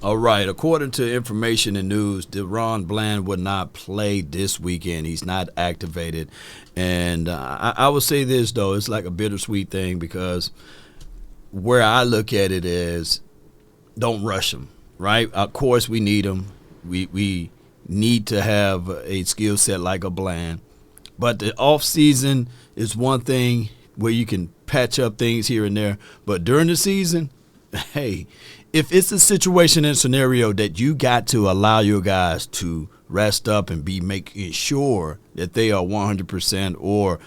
All right. According to information and news, Daron Bland would not play this weekend. He's not activated. And I would say this, though. It's like a bittersweet thing because where I look at it is don't rush him, right? Of course, we need him. We need to have a skill set like a Bland. But the off season is one thing where you can patch up things here and there. But during the season, hey, if it's a situation and scenario that you got to allow your guys to rest up and be making sure that they are 100% or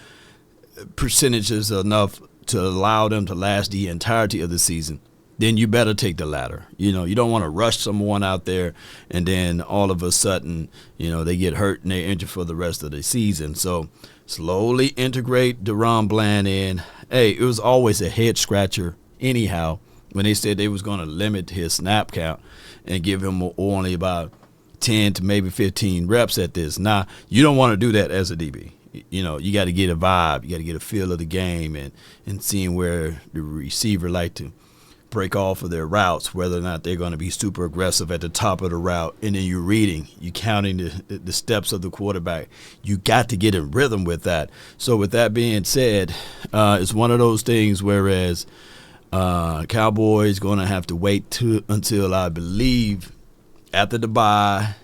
percentages enough to allow them to last the entirety of the season, then you better take the latter. You don't want to rush someone out there and then all of a sudden, they get hurt and they're injured for the rest of the season. So slowly integrate Daron Bland in. Hey, it was always a head scratcher anyhow when they said they was going to limit his snap count and give him only about 10 to maybe 15 reps at this. Now, you don't want to do that as a DB. You got to get a vibe. You got to get a feel of the game and seeing where the receiver like to break off of their routes, whether or not they're going to be super aggressive at the top of the route. And then you're counting the steps of the quarterback. You got to get in rhythm with that. So with that being said, it's one of those things whereas Cowboys going to have to wait until I believe after the bye,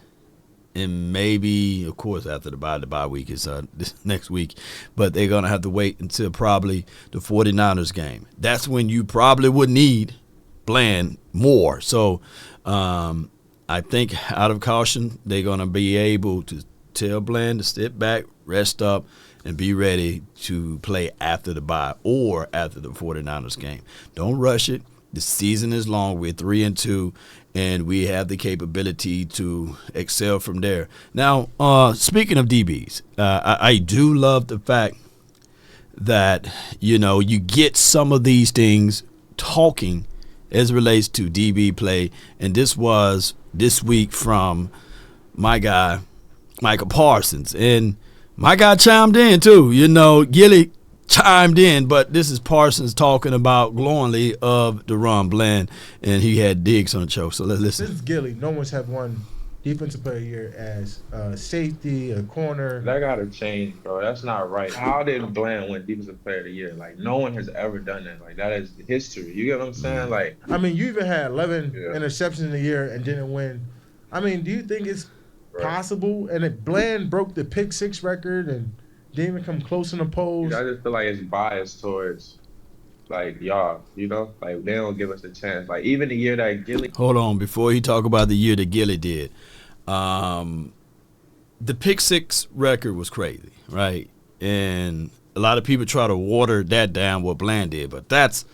and maybe, of course, after the bye week is this next week, but they're going to have to wait until probably the 49ers game. That's when you probably would need Bland more. So I think out of caution, they're going to be able to tell Bland to sit back, rest up, and be ready to play after the bye or after the 49ers game. Don't rush it. The season is long. We're 3-2, and we have the capability to excel from there. Now, speaking of DBs, I do love the fact that, you get some of these things talking as it relates to DB play, and this was this week from my guy, Michael Parsons. And my guy chimed in, too. Gilly chimed in, but this is Parsons talking about glowingly of Daron Bland, and he had Diggs on the show. So let's listen. This is Gilly. No one's had one defensive player here as safety, a corner. That gotta change, bro. That's not right. How did Bland win defensive player of the year? Like, no one has ever done that. Like, that is history. You get what I'm saying? Like, you even had 11 interceptions in a year and didn't win. Do you think it's possible? And if Bland broke the pick six record and didn't even come close in the polls. I just feel like it's biased towards, y'all, like they don't give us a chance. Like, even the year that Gilly. Hold on, before he talk about the year that Gilly did, the pick six record was crazy, right? And a lot of people try to water that down what Bland did, but that's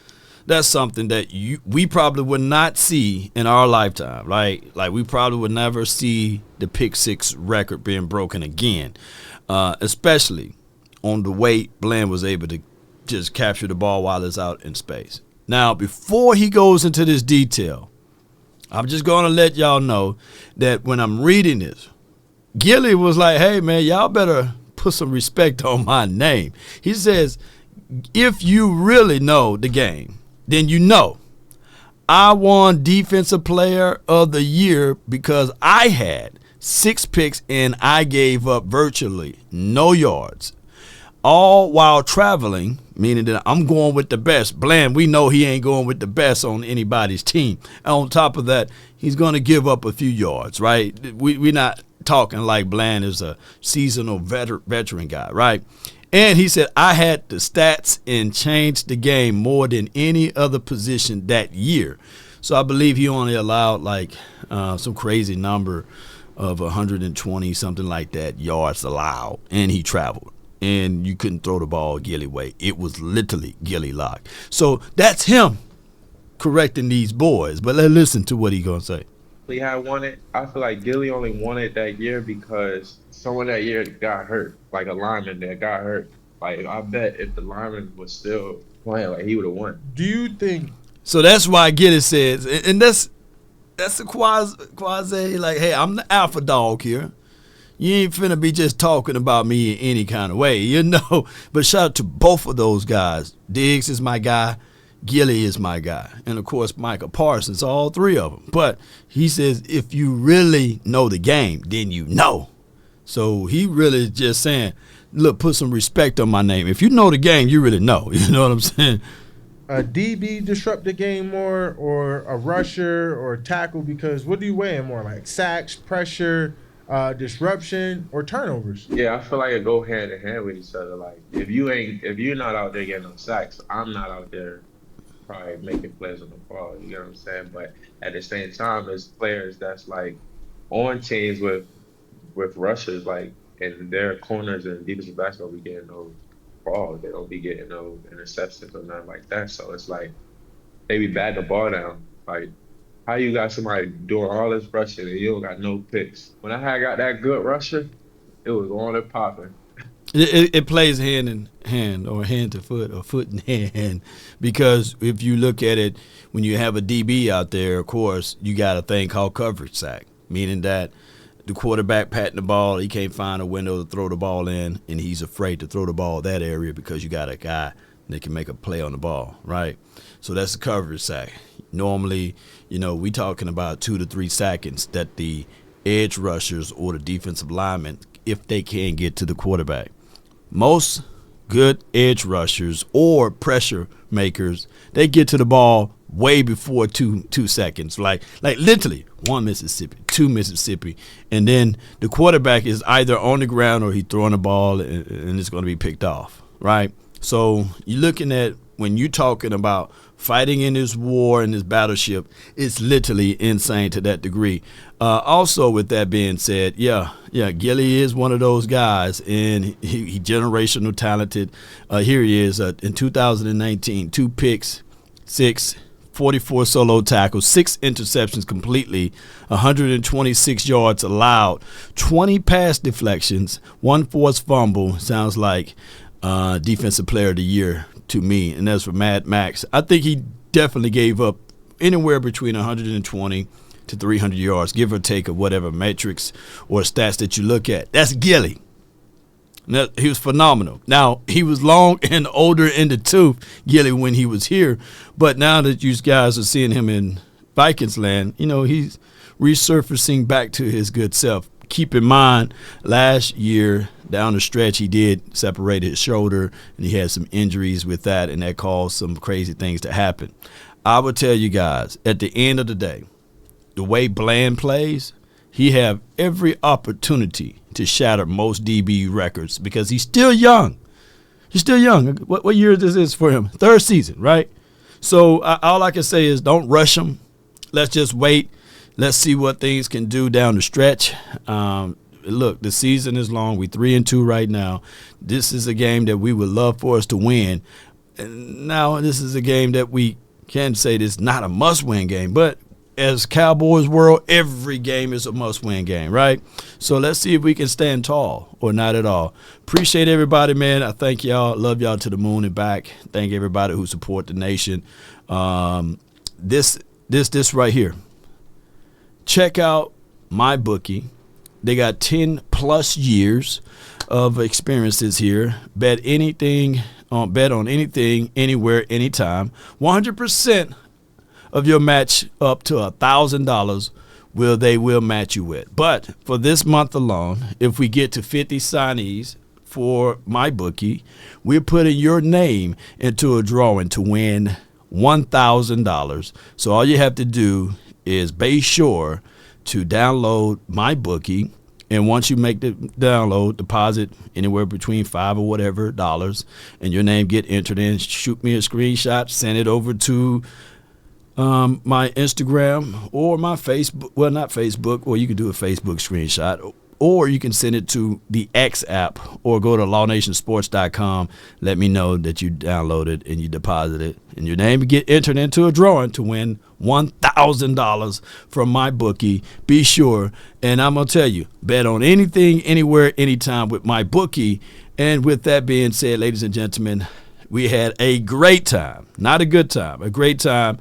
something that we probably would not see in our lifetime. Like we probably would never see the pick six record being broken again. Especially on the way Bland was able to just capture the ball while it's out in space. Now, before he goes into this detail, I'm just going to let y'all know that when I'm reading this, Gilly was like, hey, man, y'all better put some respect on my name. He says, if you really know the game, then you know I won Defensive Player of the Year because I had 6 picks, and I gave up virtually no yards, all while traveling, meaning that I'm going with the best. Bland, we know he ain't going with the best on anybody's team. And on top of that, he's going to give up a few yards, right? We're not talking like Bland is a seasonal veteran guy, right? And he said, I had the stats and changed the game more than any other position that year. So I believe he only allowed some crazy number of 120, something like that, yards allowed, and he traveled. And you couldn't throw the ball Gilly way. It was literally Gilly lock. So that's him correcting these boys. But let's listen to what he's going to say. He had won it. I feel like Gilly only won it that year because someone that year got hurt, like a lineman that got hurt. Like, I bet if the lineman was still playing, he would have won. Do you think? So that's why Gilly says, and that's a quasi like, hey, I'm the alpha dog here. You ain't finna be just talking about me in any kind of way, But shout out to both of those guys. Diggs is my guy. Gilly is my guy. And, of course, Micah Parsons, all three of them. But he says if you really know the game, then you know. So he really is just saying, look, put some respect on my name. If you know the game, you really know. You know what I'm saying? A DB disrupt the game more, or a rusher or a tackle? Because what do you weigh in more, like sacks, pressure, disruption, or turnovers? Yeah, I feel like it go hand in hand with each other. Like if you're not out there getting no sacks, I'm not out there probably making plays on the ball. You know what I'm saying? But at the same time, there's players that's like on teams with rushers, like, and their corners and defensive backs don't be getting no balls. They don't be getting no interceptions or nothing like that. So it's like they be batting the ball down. Like, how you got somebody doing all this rushing and you don't got no picks? When I had got that good rusher, it was on and popping. It plays hand in hand, or hand to foot, or foot in hand, because if you look at it, when you have a DB out there, of course, you got a thing called coverage sack, meaning that the quarterback patting the ball, he can't find a window to throw the ball in, and he's afraid to throw the ball that area because you got a guy that can make a play on the ball, right? So that's the coverage sack. Normally, we talking about 2 to 3 seconds that the edge rushers or the defensive linemen, if they can get to the quarterback. Most good edge rushers or pressure makers, they get to the ball way before two seconds. Like literally 1 Mississippi, 2 Mississippi, and then the quarterback is either on the ground or he's throwing the ball and it's going to be picked off, right? So you're looking at, when you're talking about fighting in this war and this battleship, it's literally insane to that degree. Also, with that being said, Gilly is one of those guys, and he generational talented. Here he is in 2019, 2 picks, 44 solo tackles, 6 interceptions completely, 126 yards allowed, 20 pass deflections, 1 forced fumble. Sounds like Defensive Player of the Year to me, and that's for Mad Max. I think he definitely gave up anywhere between 120 to 300 yards, give or take, of whatever metrics or stats that you look at. That's Gilly. Now, he was phenomenal. Now, he was long and older in the tooth, Gilly, when he was here, but now that you guys are seeing him in Vikings land, he's resurfacing back to his good self. Keep in mind, last year down the stretch, he did separate his shoulder, and he had some injuries with that, and that caused some crazy things to happen. I would tell you guys, at the end of the day, the way Bland plays, he have every opportunity to shatter most DB records because he's still young. He's still young. What year this is for him? 3rd season, right? So all I can say is don't rush him. Let's just wait. Let's see what things can do down the stretch. Look, the season is long. We're 3-2 right now. This is a game that we would love for us to win. And now this is a game that we can say this is not a must-win game, but as Cowboys world, every game is a must-win game, right? So let's see if we can stand tall or not at all. Appreciate everybody, man. I thank y'all. Love y'all to the moon and back. Thank everybody who support the nation. This right here. Check out my bookie. They got 10+ years of experiences here. Bet on anything, anywhere, anytime. 100% of your match up to $1,000 they will match you with. But for this month alone, if we get to 50 signees for my bookie, we're putting your name into a drawing to win $1,000. So all you have to do is be sure to download my bookie, and once you make the download, deposit anywhere between $5 or whatever dollars, and your name get entered in. Shoot me a screenshot, send it over to my Instagram or my Facebook. Well, not Facebook, or you can do a Facebook screenshot, or you can send it to the X app, or go to lawnationsports.com. Let me know that you downloaded and you deposited, and your name get entered into a drawing to win $1,000 from my bookie. Be sure, and I'm going to tell you, bet on anything, anywhere, anytime with my bookie. And with that being said, ladies and gentlemen, we had a great time, not a good time, a great time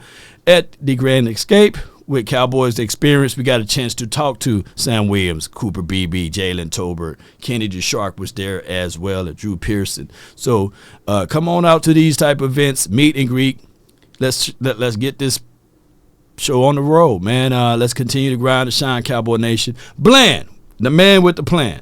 at the Grand Escape with Cowboys Experience. We got a chance to talk to Sam Williams, Cooper Beebe, Jalen Tolbert, Kenny DeShark was there as well, and Drew Pearson. So come on out to these type of events, meet and greet. let's get this show on the road, man. Let's continue to grind and shine, Cowboy Nation. Bland, the man with the plan.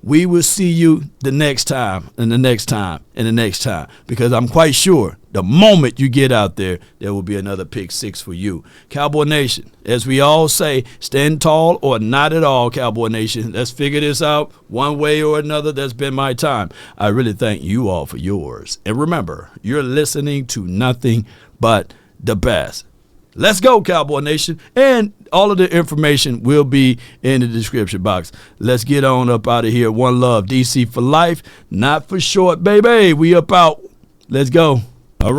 We will see you the next time and the next time and the next time, because I'm quite sure the moment you get out there, there will be another pick six for you. Cowboy Nation, as we all say, stand tall or not at all, Cowboy Nation. Let's figure this out one way or another. That's been my time. I really thank you all for yours. And remember, you're listening to nothing but the best. Let's go, Cowboy Nation. And all of the information will be in the description box. Let's get on up out of here. One love. DC for life, not for short, baby. We up out. Let's go.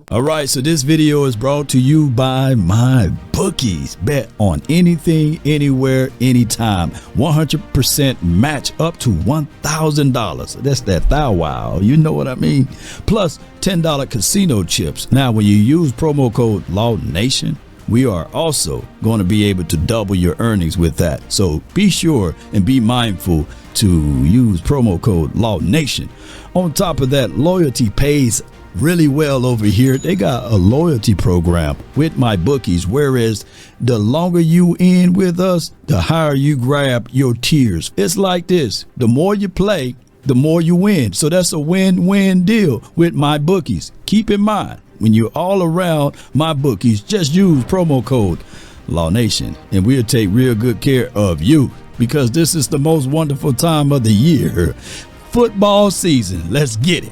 All right, so this video is brought to you by my bookies. Bet on anything, anywhere, anytime. 100% match up to $1,000. That's that thou wow. You know what I mean? Plus $10 casino chips. Now, when you use promo code LawNation, we are also going to be able to double your earnings with that. So be sure and be mindful to use promo code LawNation. On top of that, loyalty pays really well over here. They got a loyalty program with my bookies, whereas the longer you in with us, the higher you grab your tiers. It's like this: the more you play, the more you win. So that's a win-win deal with my bookies. Keep in mind, when you're all around my bookies, just use promo code LawNation and we'll take real good care of you, because this is the most wonderful time of the year. Football season. Let's get it.